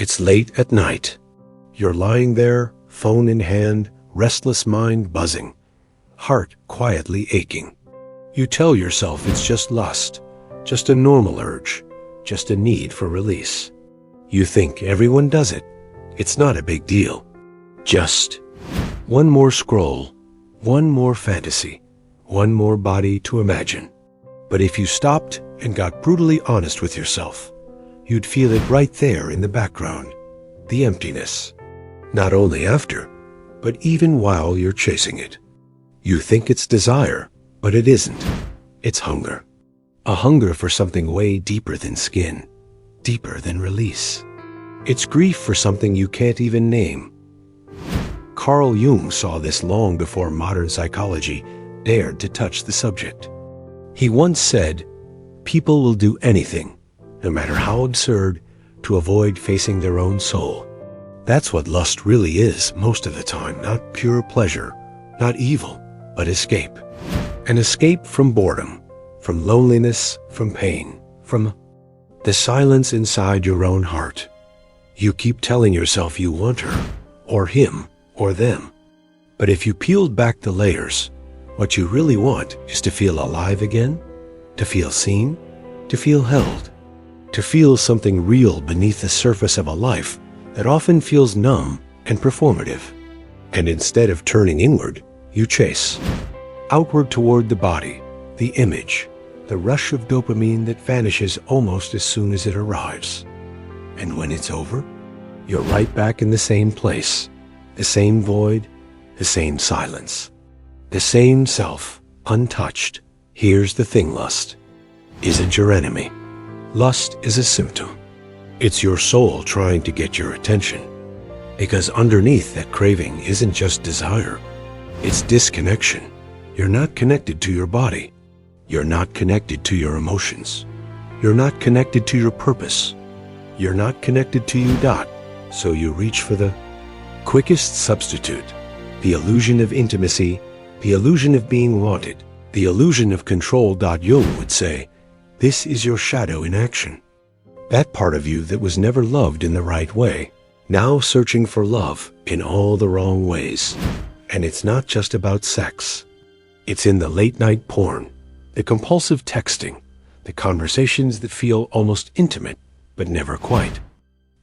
It's late at night. You're lying there, phone in hand, restless mind buzzing, heart quietly aching. You tell yourself it's just lust, just a normal urge, just a need for release. You think everyone does it. It's not a big deal. Just one more scroll, one more fantasy, one more body to imagine. But if you stopped and got brutally honest with yourself, you'd feel it right there in the background, the emptiness. Not only after, but even while you're chasing it. You think it's desire, but it isn't. It's hunger. A hunger for something way deeper than skin, deeper than release. It's grief for something you can't even name. Carl Jung saw this long before modern psychology dared to touch the subject. He once said, "People will do anything, no matter how absurd, to avoid facing their own soul." That's what lust really is most of the time, not pure pleasure, not evil, but escape. An escape from boredom, from loneliness, from pain, from the silence inside your own heart. You keep telling yourself you want her, or him, or them. But if you peeled back the layers, what you really want is to feel alive again, to feel seen, to feel held, to feel something real beneath the surface of a life that often feels numb and performative. And instead of turning inward, you chase outward toward the body, the image, the rush of dopamine that vanishes almost as soon as it arrives. And when it's over, you're right back in the same place, the same void, the same silence, the same self, untouched. Here's the thing, lust isn't your enemy. Lust is a symptom. It's your soul trying to get your attention. Because underneath that craving isn't just desire, it's disconnection. You're not connected to your body. You're not connected to your emotions. You're not connected to your purpose. You're not connected to you. So you reach for the quickest substitute, the illusion of intimacy, the illusion of being wanted, the illusion of control. Jung would say, this is your shadow in action. That part of you that was never loved in the right way, now searching for love in all the wrong ways. And it's not just about sex. It's in the late-night porn, the compulsive texting, the conversations that feel almost intimate, but never quite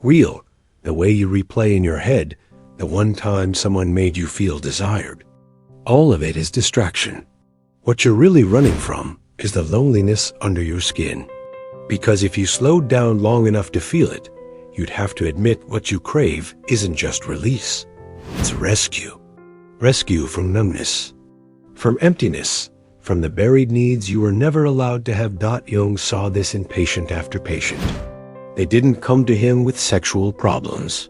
real, the way you replay in your head the one time someone made you feel desired. All of it is distraction. What you're really running from is the loneliness under your skin. Because if you slowed down long enough to feel it, you'd have to admit what you crave isn't just release. It's rescue. Rescue from numbness, from emptiness, from the buried needs you were never allowed to have. Jung saw this in patient after patient. They didn't come to him with sexual problems.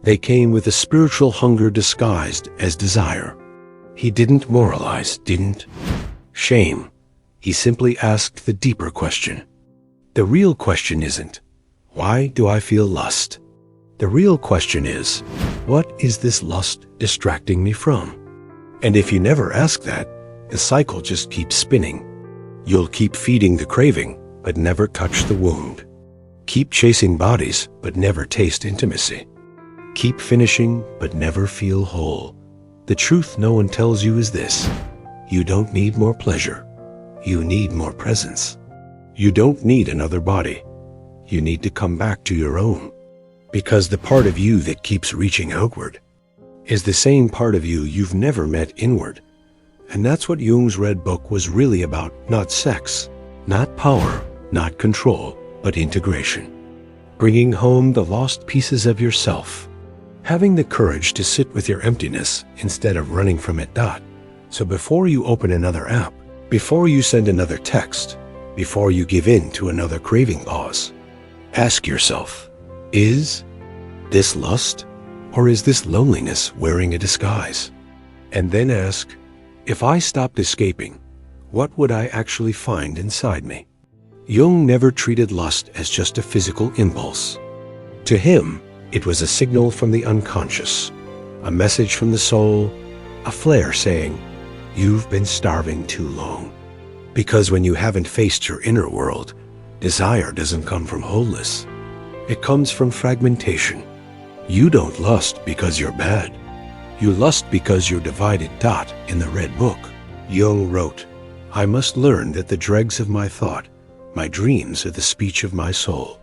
They came with a spiritual hunger disguised as desire. He didn't moralize, didn't shame. He simply asked the deeper question. The real question isn't, why do I feel lust? The real question is, what is this lust distracting me from? And if you never ask that, the cycle just keeps spinning. You'll keep feeding the craving, but never touch the wound. Keep chasing bodies, but never taste intimacy. Keep finishing, but never feel whole. The truth no one tells you is this: you don't need more pleasure. You need more presence. You don't need another body. You need to come back to your own. Because the part of you that keeps reaching outward is the same part of you you've never met inward. And that's what Jung's Red Book was really about. Not sex, not power, not control, but integration. Bringing home the lost pieces of yourself. Having the courage to sit with your emptiness instead of running from it. So before you open another app, before you send another text, before you give in to another craving pause, ask yourself, is this lust, or is this loneliness wearing a disguise? And then ask, if I stopped escaping, what would I actually find inside me? Jung never treated lust as just a physical impulse. To him, it was a signal from the unconscious, a message from the soul, a flare saying, you've been starving too long. Because when you haven't faced your inner world, desire doesn't come from wholeness. It comes from fragmentation. You don't lust because you're bad. You lust because you're divided. In the Red Book, Jung wrote, "I must learn that the dregs of my thought, my dreams are the speech of my soul."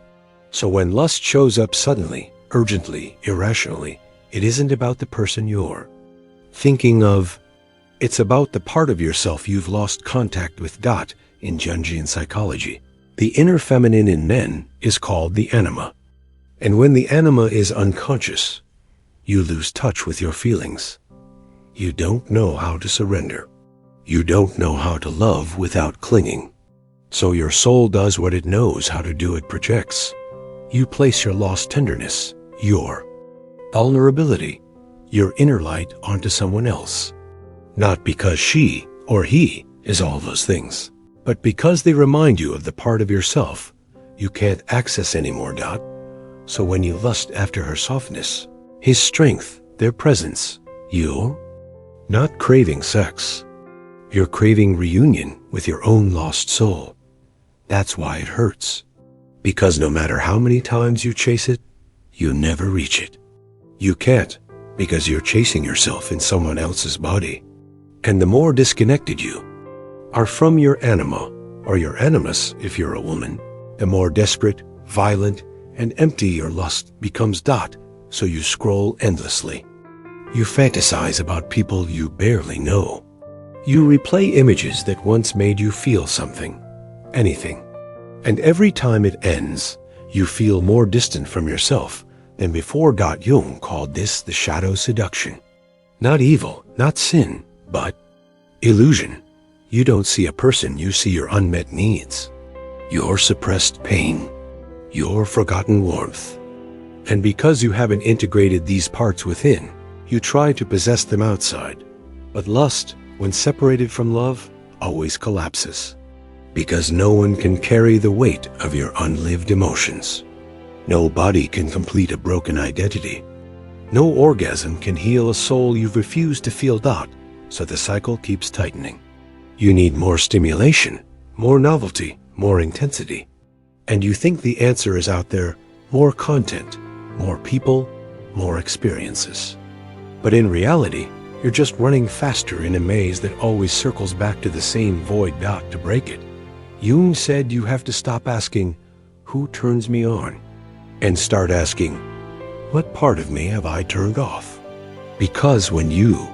So when lust shows up suddenly, urgently, irrationally, it isn't about the person you're thinking of. It's about the part of yourself you've lost contact with. In Jungian psychology, the inner feminine in men is called the anima. And when the anima is unconscious, you lose touch with your feelings. You don't know how to surrender. You don't know how to love without clinging. So your soul does what it knows how to do. It projects. You place your lost tenderness, your vulnerability, your inner light onto someone else. Not because she or he is all those things, but because they remind you of the part of yourself you can't access anymore. So when you lust after her softness, his strength, their presence, you're not craving sex. You're craving reunion with your own lost soul. That's why it hurts. Because no matter how many times you chase it, you never reach it. You can't, because you're chasing yourself in someone else's body. And the more disconnected you are from your anima, or your animus if you're a woman, the more desperate, violent, and empty your lust becomes. So you scroll endlessly. You fantasize about people you barely know. You replay images that once made you feel something, anything. And every time it ends, you feel more distant from yourself than before. Jung called this the shadow seduction. Not evil, not sin, but illusion. You don't see a person, you see your unmet needs, your suppressed pain, your forgotten warmth. And because you haven't integrated these parts within, you try to possess them outside. But lust, when separated from love, always collapses. Because no one can carry the weight of your unlived emotions. No body can complete a broken identity. No orgasm can heal a soul you've refused to feel. So the cycle keeps tightening. You need more stimulation, more novelty, more intensity. And you think the answer is out there, more content, more people, more experiences. But in reality, you're just running faster in a maze that always circles back to the same void. To break it, Jung said you have to stop asking, who turns me on? And start asking, what part of me have I turned off? Because when you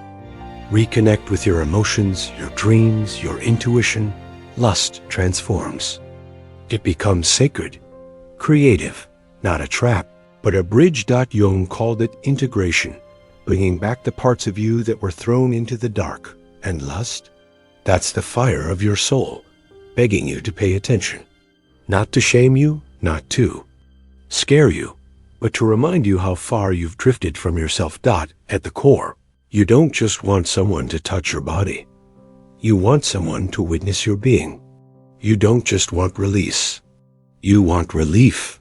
reconnect with your emotions, your dreams, your intuition, lust transforms. It becomes sacred, creative, not a trap, but a bridge. Jung called it integration, bringing back the parts of you that were thrown into the dark. And lust? That's the fire of your soul, begging you to pay attention. Not to shame you, not to scare you, but to remind you how far you've drifted from yourself. At the core, you don't just want someone to touch your body. You want someone to witness your being. You don't just want release. You want relief.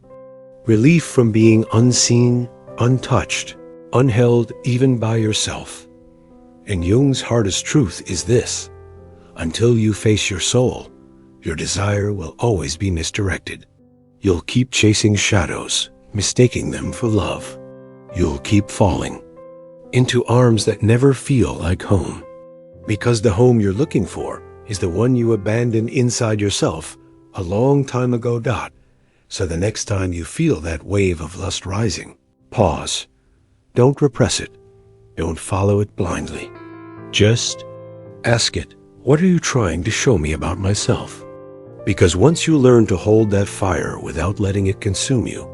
Relief from being unseen, untouched, unheld even by yourself. And Jung's hardest truth is this: until you face your soul, your desire will always be misdirected. You'll keep chasing shadows, mistaking them for love. You'll keep falling into arms that never feel like home. Because the home you're looking for is the one you abandoned inside yourself a long time ago. So the next time you feel that wave of lust rising, pause. Don't repress it. Don't follow it blindly. Just ask it, what are you trying to show me about myself? Because once you learn to hold that fire without letting it consume you,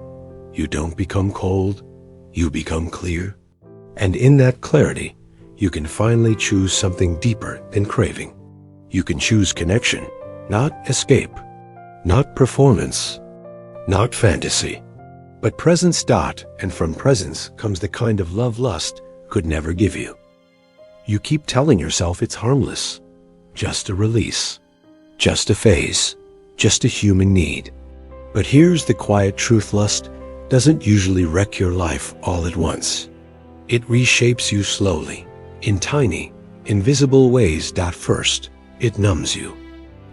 you don't become cold, you become clear. And in that clarity, you can finally choose something deeper than craving. You can choose connection, not escape, not performance, not fantasy, but presence. And from presence comes the kind of love lust could never give you. You keep telling yourself it's harmless, just a release, just a phase, just a human need. But here's the quiet truth: lust doesn't usually wreck your life all at once. It reshapes you slowly, in tiny, invisible ways. First, it numbs you.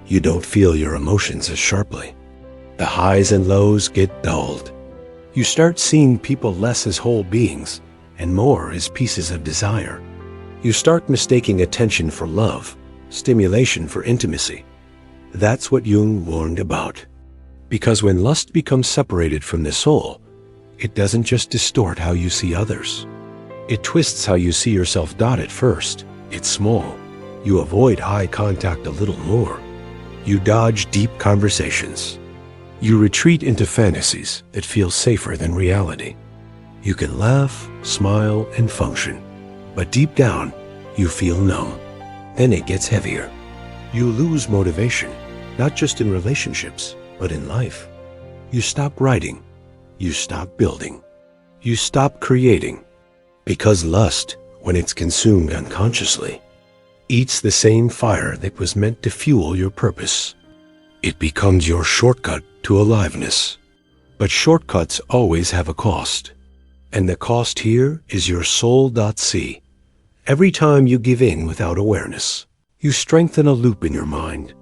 You don't feel your emotions as sharply. The highs and lows get dulled. You start seeing people less as whole beings and more as pieces of desire. You start mistaking attention for love, stimulation for intimacy. That's what Jung warned about. Because when lust becomes separated from the soul, it doesn't just distort how you see others. It twists how you see yourself. At first, it's small. You avoid eye contact a little more. You dodge deep conversations. You retreat into fantasies that feel safer than reality. You can laugh, smile, and function. But deep down, you feel numb. Then it gets heavier. You lose motivation, not just in relationships, but in life. You stop writing. You stop building. You stop creating. Because lust, when it's consumed unconsciously, eats the same fire that was meant to fuel your purpose. It becomes your shortcut to aliveness. But shortcuts always have a cost. And the cost here is your soul.c. Every time you give in without awareness, you strengthen a loop in your mind.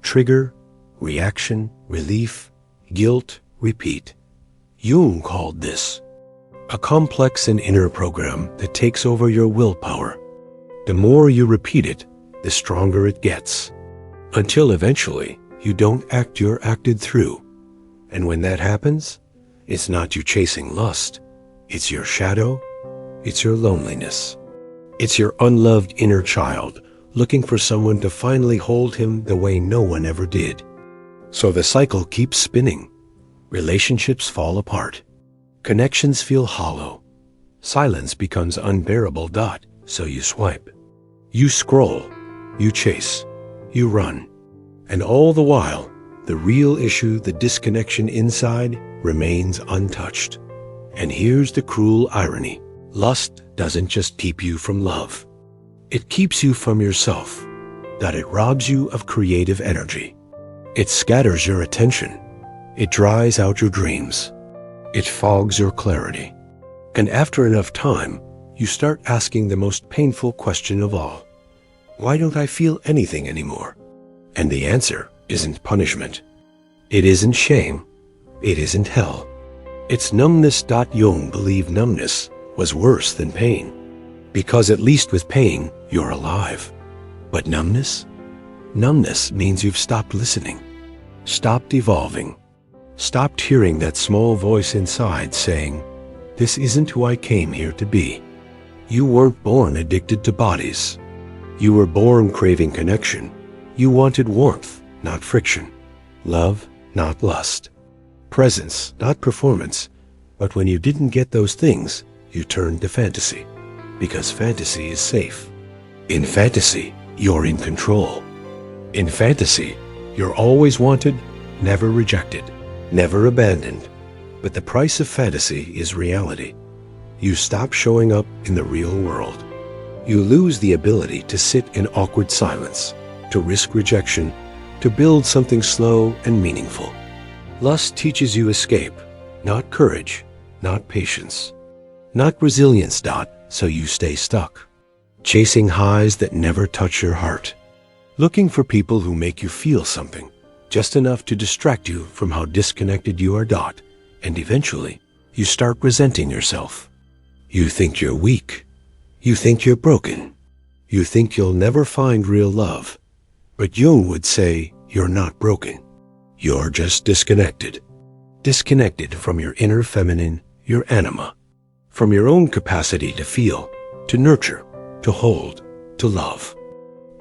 Trigger, reaction, relief, guilt, repeat. Jung called this a complex and inner program that takes over your willpower. The more you repeat it, the stronger it gets. Until eventually, you don't act, you're acted through. And when that happens, it's not you chasing lust. It's your shadow. It's your loneliness. It's your unloved inner child looking for someone to finally hold him the way no one ever did. So the cycle keeps spinning. Relationships fall apart. Connections feel hollow. Silence becomes unbearable. So you swipe. You scroll. You chase. You run. And all the while, the real issue, the disconnection inside, remains untouched. And here's the cruel irony. Lust doesn't just keep you from love. It keeps you from yourself. It robs you of creative energy. It scatters your attention. It dries out your dreams. It fogs your clarity. And after enough time, you start asking the most painful question of all. Why don't I feel anything anymore? And the answer isn't punishment. It isn't shame. It isn't hell. It's numbness. Jung believed numbness was worse than pain. Because at least with pain, you're alive. But numbness? Numbness means you've stopped listening. Stopped evolving. Stopped hearing that small voice inside saying, "This isn't who I came here to be." You weren't born addicted to bodies. You were born craving connection. You wanted warmth, not friction. Love, not lust. Presence, not performance. But when you didn't get those things, you turned to fantasy. Because fantasy is safe. In fantasy, you're in control. In fantasy, you're always wanted, never rejected, never abandoned. But the price of fantasy is reality. You stop showing up in the real world. You lose the ability to sit in awkward silence, to risk rejection, to build something slow and meaningful. Lust teaches you escape, not courage, not patience, not resilience. So you stay stuck, chasing highs that never touch your heart, looking for people who make you feel something, just enough to distract you from how disconnected you are. And eventually, you start resenting yourself. You think you're weak. You think you're broken. You think you'll never find real love. But Jung would say you're not broken. You're just disconnected. Disconnected from your inner feminine, your anima, from your own capacity to feel, to nurture, to hold, to love.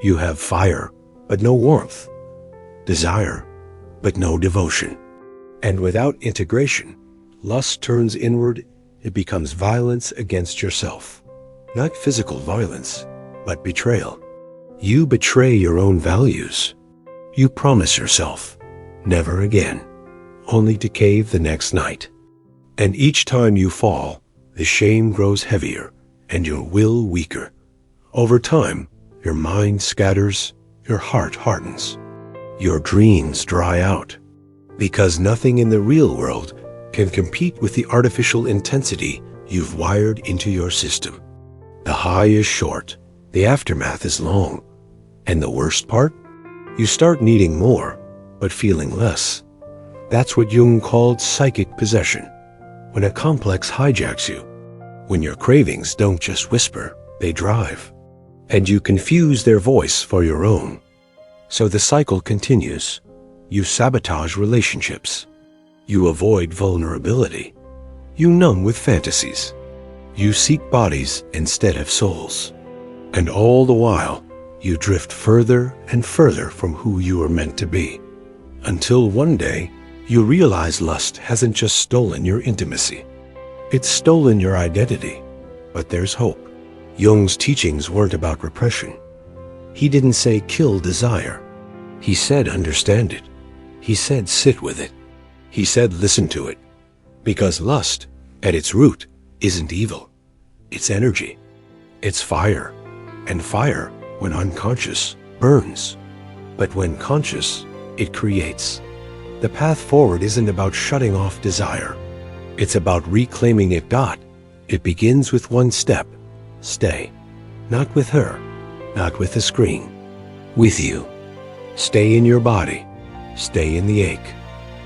You have fire, but no warmth. Desire, but no devotion. And without integration, lust turns inward. It becomes violence against yourself. Not physical violence, but betrayal. You betray your own values. You promise yourself, never again, only to cave the next night. And each time you fall, the shame grows heavier and your will weaker. Over time, your mind scatters, your heart hardens. Your dreams dry out. Because nothing in the real world can compete with the artificial intensity you've wired into your system. The high is short, the aftermath is long. And the worst part? You start needing more, but feeling less. That's what Jung called psychic possession. when a complex hijacks you, when your cravings don't just whisper, they drive, and you confuse their voice for your own. So the cycle continues. You sabotage relationships. You avoid vulnerability. You numb with fantasies. You seek bodies instead of souls. And all the while, you drift further and further from who you were meant to be. Until one day, you realize lust hasn't just stolen your intimacy. It's stolen your identity. But there's hope. Jung's teachings weren't about repression. He didn't say kill desire. He said understand it. He said sit with it. He said listen to it. Because lust, at its root, isn't evil. It's energy. It's fire. And fire, when unconscious, burns. But when conscious, it creates. The path forward isn't about shutting off desire. It's about reclaiming it. It begins with one step. Stay. Not with her. Not with the screen. With you. Stay in your body. Stay in the ache.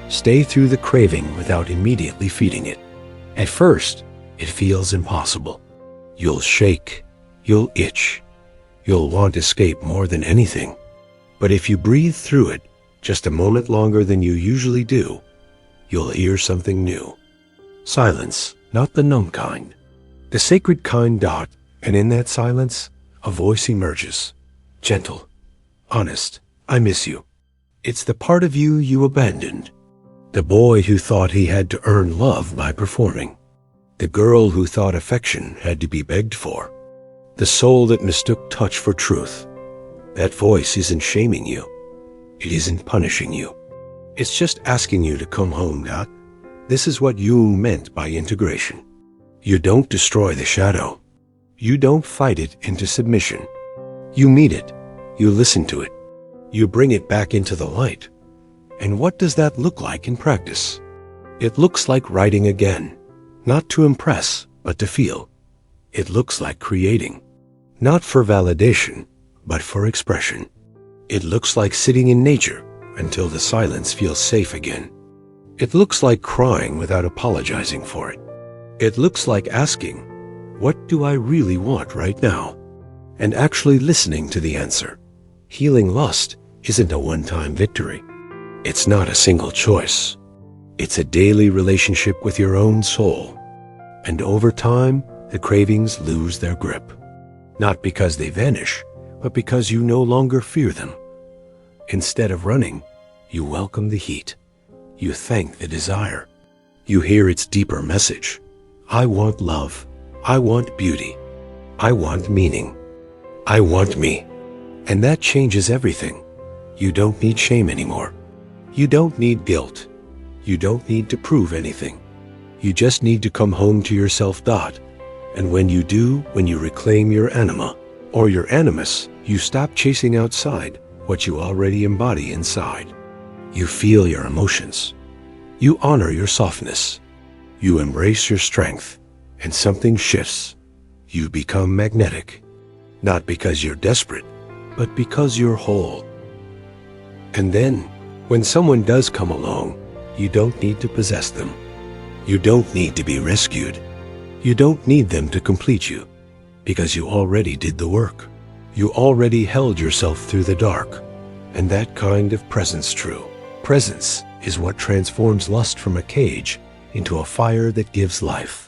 Stay through the craving without immediately feeding it. At first, it feels impossible. You'll shake. You'll itch. You'll want escape more than anything. But if you breathe through it just a moment longer than you usually do, you'll hear something new. Silence, not the numb kind. The sacred kind. And in that silence, a voice emerges. Gentle. Honest. I miss you. It's the part of you you abandoned. The boy who thought he had to earn love by performing. The girl who thought affection had to be begged for. The soul that mistook touch for truth. That voice isn't shaming you. It isn't punishing you. It's just asking you to come home, This is what Jung meant by integration. You don't destroy the shadow. You don't fight it into submission. You meet it. You listen to it. You bring it back into the light. And what does that look like in practice? It looks like writing again, not to impress, but to feel. It looks like creating, not for validation, but for expression. It looks like sitting in nature until the silence feels safe again. It looks like crying without apologizing for it. It looks like asking, what do I really want right now? And actually listening to the answer. Healing lust isn't a one-time victory. It's not a single choice. It's a daily relationship with your own soul. And over time, the cravings lose their grip. Not because they vanish, but because you no longer fear them. Instead of running, you welcome the heat. You thank the desire. You hear its deeper message. I want love. I want beauty. I want meaning. I want me. And that changes everything. You don't need shame anymore. You don't need guilt. You don't need to prove anything. You just need to come home to yourself. And when you do, when you reclaim your anima, or your animus, you stop chasing outside what you already embody inside. You feel your emotions. You honor your softness. You embrace your strength, and something shifts. You become magnetic, not because you're desperate, but because you're whole. And then, when someone does come along, you don't need to possess them. You don't need to be rescued. You don't need them to complete you, because you already did the work. You already held yourself through the dark, and that kind of presence true. Presence is what transforms lust from a cage into a fire that gives life.